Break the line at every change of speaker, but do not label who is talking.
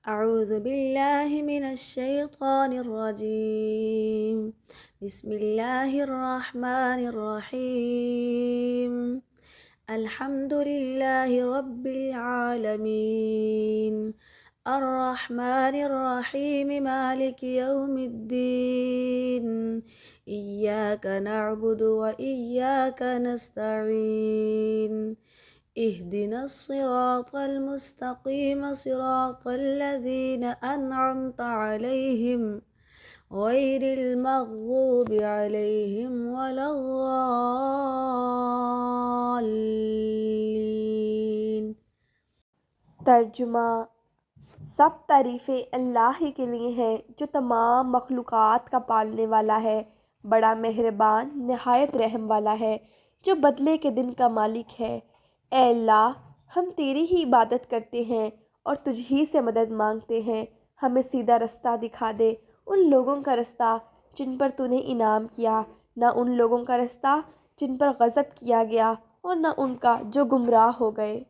अऊज़ु बिल्लाहि मिनश्शैतानिर्रजीम। बिस्मिल्लाहिर्रहमानिर्रहीम। अल्हम्दुलिल्लाहि रब्बिल आलमीन। अर्रहमानिर्रहीम मालिकि यौमिद्दीन। इय्याका नअबुदु व इय्याका नस्तईन। इहदिनस सिरातल मुस्तक़ीम सिरातल लज़ीना अनअमता अलैहिम गैरिल मग़ज़ूबि अलैहिम वलद्दाल्लीन।
तर्जुमा। सब तारीफ़ें अल्लाह ही के लिए हैं जो तमाम मखलूक़ात का पालने वाला है, बड़ा मेहरबान नहायत रहम वाला है, जो बदले के दिन का मालिक है। ए अल्लाह, हम तेरी ही इबादत करते हैं और तुझ ही से मदद मांगते हैं। हमें सीधा रास्ता दिखा दे, उन लोगों का रास्ता जिन पर तूने इनाम किया, ना उन लोगों का रास्ता जिन पर गज़ब किया गया, और ना उनका जो गुमराह हो गए।